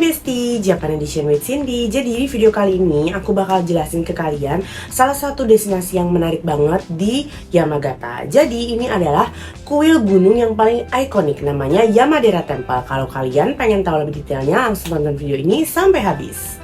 Bestie, Japan Edition with Cindy. Jadi di video kali ini aku bakal jelasin ke kalian salah satu destinasi yang menarik banget di Yamagata. Jadi ini adalah kuil gunung yang paling ikonik, namanya Yamadera Temple. Kalau kalian pengen tahu lebih detailnya, langsung tonton video ini sampai habis.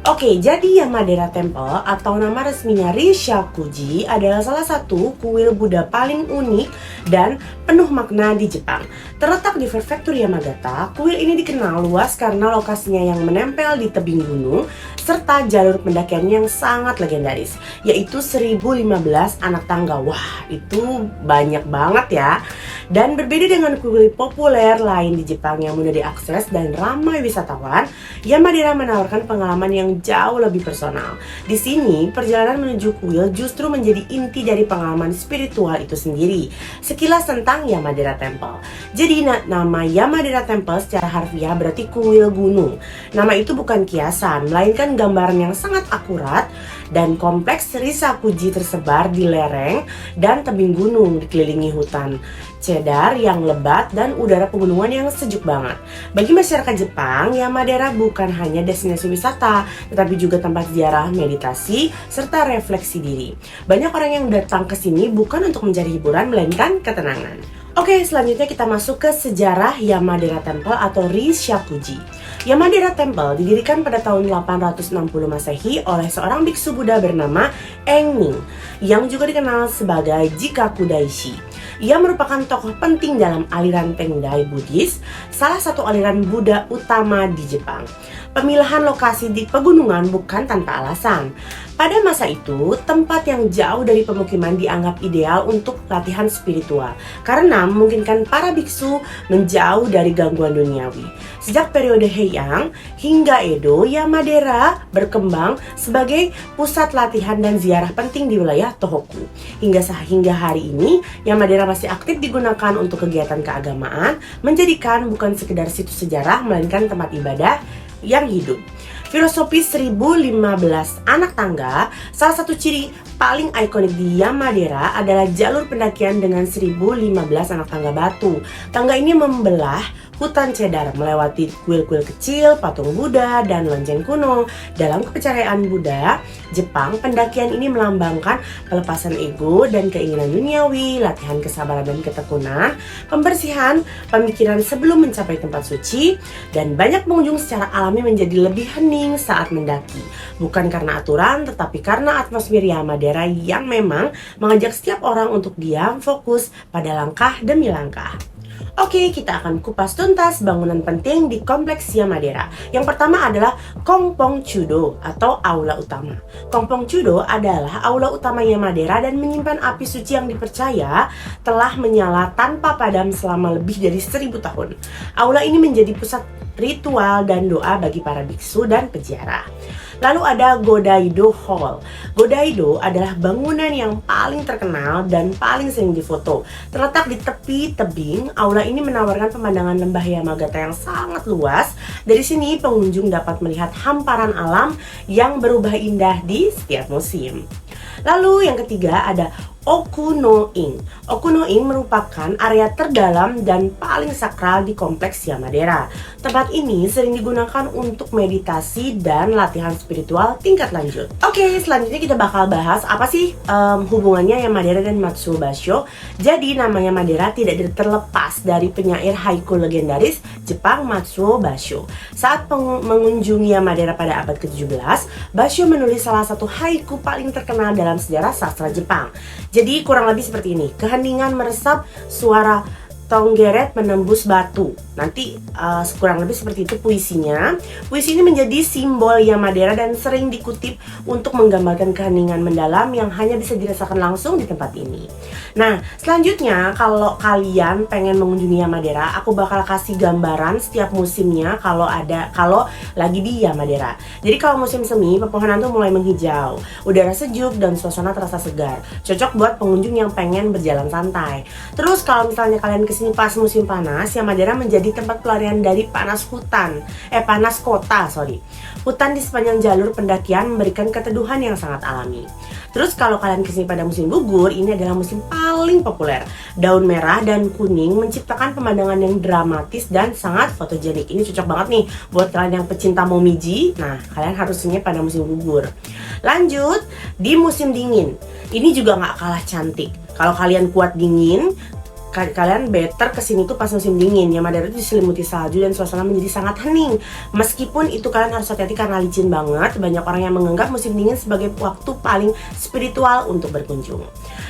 Oke, jadi Yamadera Temple atau nama resminya Rishakuji adalah salah satu kuil Buddha paling unik dan penuh makna di Jepang. Terletak di prefektur Yamagata, kuil ini dikenal luas karena lokasinya yang menempel di tebing gunung serta jalur pendakian yang sangat legendaris, yaitu 1015 anak tangga. Wah, itu banyak banget ya. Dan berbeda dengan kuil populer lain di Jepang yang mudah diakses dan ramai wisatawan, Yamadera menawarkan pengalaman yang jauh lebih personal. Di sini, perjalanan menuju kuil justru menjadi inti dari pengalaman spiritual itu sendiri. Sekilas tentang Yamadera Temple. Jadi nama Yamadera Temple secara harfiah berarti kuil gunung. Nama itu bukan kiasan, melainkan gambaran yang sangat akurat, dan kompleks Rishakuji tersebar di lereng dan tebing gunung dikelilingi hutan cedar yang lebat dan udara pegunungan yang sejuk banget. Bagi masyarakat Jepang, Yamadera bukan hanya destinasi wisata, tetapi juga tempat ziarah, meditasi, serta refleksi diri. Banyak orang yang datang ke sini bukan untuk mencari hiburan, melainkan ketenangan. Oke, selanjutnya kita masuk ke sejarah Yamadera Temple atau Rishakuji. Yamadera Temple didirikan pada tahun 860 Masehi oleh seorang biksu Buddha bernama Engning, yang juga dikenal sebagai Jikaku Daishi. Ia merupakan tokoh penting dalam aliran Tendai Buddhis, salah satu aliran Buddha utama di Jepang. Pemilihan lokasi di pegunungan bukan tanpa alasan. Pada masa itu, tempat yang jauh dari pemukiman dianggap ideal untuk latihan spiritual karena memungkinkan para biksu menjauh dari gangguan duniawi. Sejak periode Heian hingga Edo, Yamadera berkembang sebagai pusat latihan dan ziarah penting di wilayah Tohoku. Hingga hari ini, Yamadera masih aktif digunakan untuk kegiatan keagamaan, menjadikan bukan sekedar situs sejarah, melainkan tempat ibadah yang hidup. Filosofi 1015 anak tangga, salah satu ciri paling ikonik di Yamadera adalah jalur pendakian dengan 1015 anak tangga batu. Tangga ini membelah hutan cedar, melewati kuil-kuil kecil, patung Buddha, dan lonceng kuno. Dalam kepercayaan Buddha Jepang, pendakian ini melambangkan pelepasan ego dan keinginan duniawi, latihan kesabaran dan ketekunan, pembersihan pemikiran sebelum mencapai tempat suci, dan banyak pengunjung secara alami menjadi lebih hening saat mendaki. Bukan karena aturan, tetapi karena atmosfer Yamadera yang memang mengajak setiap orang untuk diam, fokus pada langkah demi langkah. Oke, kita akan kupas tuntas bangunan penting di kompleks Yamadera. Yang pertama adalah Kongpong Chudo atau aula utama. Kongpong Chudo adalah aula utama Yamadera dan menyimpan api suci yang dipercaya telah menyala tanpa padam selama lebih dari 1000 tahun. Aula ini menjadi pusat ritual dan doa bagi para biksu dan peziarah. Lalu ada Godaido Hall. Godaido adalah bangunan yang paling terkenal dan paling sering difoto. Terletak di tepi tebing, aula ini menawarkan pemandangan lembah Yamagata yang sangat luas. Dari sini pengunjung dapat melihat hamparan alam yang berubah indah di setiap musim. Lalu yang ketiga ada Okuno-in. Okuno-in merupakan area terdalam dan paling sakral di kompleks Yamadera. Tempat ini sering digunakan untuk meditasi dan latihan spiritual tingkat lanjut. Oke, selanjutnya kita bakal bahas apa sih hubungannya Yamadera dan Matsuo Basho. Jadi nama Yamadera tidak terlepas dari penyair haiku legendaris Jepang Matsuo Basho. Saat mengunjungi Yamadera pada abad ke-17, Basho menulis salah satu haiku paling terkenal dalam sejarah sastra Jepang. Jadi kurang lebih seperti ini, keheningan meresap, suara tonggeret menembus batu. Nanti kurang lebih seperti itu puisinya. Puisi ini menjadi simbol Yamadera dan sering dikutip untuk menggambarkan keheningan mendalam yang hanya bisa dirasakan langsung di tempat ini. Nah, selanjutnya kalau kalian pengen mengunjungi Yamadera, aku bakal kasih gambaran setiap musimnya kalau lagi di Yamadera. Jadi kalau musim semi, pepohonan tuh mulai menghijau, udara sejuk dan suasana terasa segar. Cocok buat pengunjung yang pengen berjalan santai. Terus kalau misalnya kalian kesini sini pas musim panas, Yamadera menjadi tempat pelarian dari panas kota. Hutan di sepanjang jalur pendakian memberikan keteduhan yang sangat alami. Terus kalau kalian kesini pada musim gugur, ini adalah musim paling populer. Daun merah dan kuning menciptakan pemandangan yang dramatis dan sangat fotogenik. Ini cocok banget nih buat kalian yang pecinta momiji. Nah, kalian harus kesini pada musim gugur. Lanjut, di musim dingin. Ini juga nggak kalah cantik. Kalau kalian kuat dingin, kalian better kesini tuh pas musim dingin. Yamadera itu diselimuti salju dan suasana menjadi sangat hening. Meskipun itu kalian harus hati-hati karena licin banget. Banyak orang yang menganggap musim dingin sebagai waktu paling spiritual untuk berkunjung.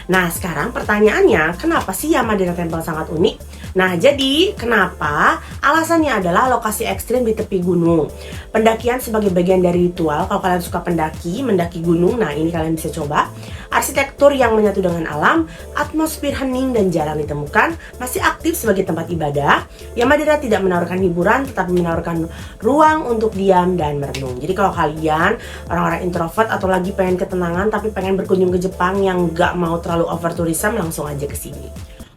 Nah, sekarang pertanyaannya, kenapa sih Yamadera Temple sangat unik? Nah, jadi kenapa? Alasannya adalah lokasi ekstrim di tepi gunung. Pendakian sebagai bagian dari ritual. Kalau kalian suka mendaki gunung, nah ini kalian bisa coba. Arsitektur yang menyatu dengan alam, atmosfer hening dan jarang ditemukan, masih aktif sebagai tempat ibadah. Yamadera tidak menawarkan hiburan, tetapi menawarkan ruang untuk diam dan merenung. Jadi kalau kalian orang-orang introvert atau lagi pengen ketenangan tapi pengen berkunjung ke Jepang yang gak mau terlalu over tourism, langsung aja ke sini.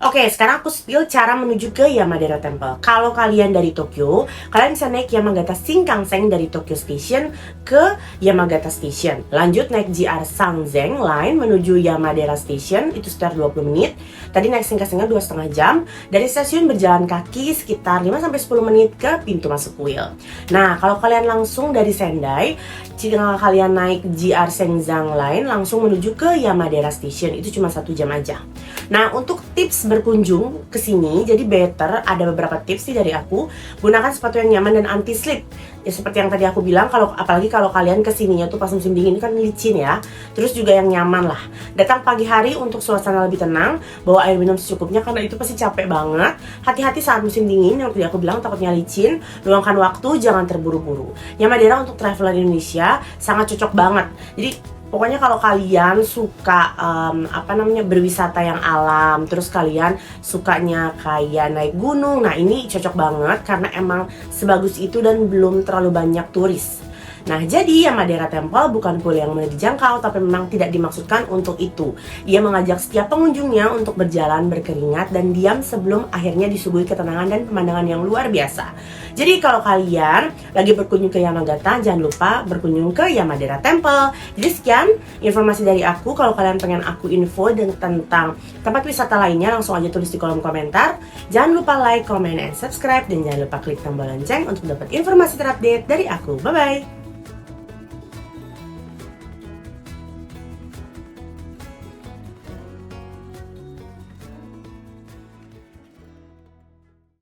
Oke, sekarang aku spill cara menuju ke Yamadera Temple. Kalau kalian dari Tokyo, kalian bisa naik Yamagata Shinkansen dari Tokyo Station ke Yamagata Station. Lanjut naik JR Sanzen Line menuju Yamadera Station, itu sekitar 20 menit. Tadi naik Shinkansennya 2,5 jam. Dari stasiun berjalan kaki sekitar 5-10 menit ke pintu masuk kuil. Nah, kalau kalian langsung dari Sendai, jika kalian naik JR Senzang Line langsung menuju ke Yamadera Station, itu cuma 1 jam aja. Nah, untuk tips berkunjung ke sini, jadi better ada beberapa tips nih dari aku. Gunakan sepatu yang nyaman dan anti slip. Ya seperti yang tadi aku bilang, apalagi kalau kalian kesininya tuh pas musim dingin kan licin ya. Terus juga yang nyaman lah. Datang pagi hari untuk suasana lebih tenang, bawa air minum secukupnya karena itu pasti capek banget. Hati-hati saat musim dingin, yang tadi aku bilang takutnya licin. Luangkan waktu, jangan terburu-buru. Yamadera untuk traveler Indonesia sangat cocok banget. Jadi pokoknya kalau kalian suka berwisata yang alam, terus kalian sukanya kayak naik gunung, nah ini cocok banget karena emang sebagus itu dan belum terlalu banyak turis. Nah, jadi Yamadera Temple bukan kuil yang mudah dijangkau, tapi memang tidak dimaksudkan untuk itu. Ia mengajak setiap pengunjungnya untuk berjalan berkeringat dan diam sebelum akhirnya disuguhi ketenangan dan pemandangan yang luar biasa. Jadi kalau kalian lagi berkunjung ke Yamagata, jangan lupa berkunjung ke Yamadera Temple. Jadi sekian informasi dari aku. Kalau kalian pengen aku info tentang tempat wisata lainnya, langsung aja tulis di kolom komentar. Jangan lupa like, comment, and subscribe. Dan jangan lupa klik tombol lonceng untuk dapat informasi terupdate dari aku. Bye-bye!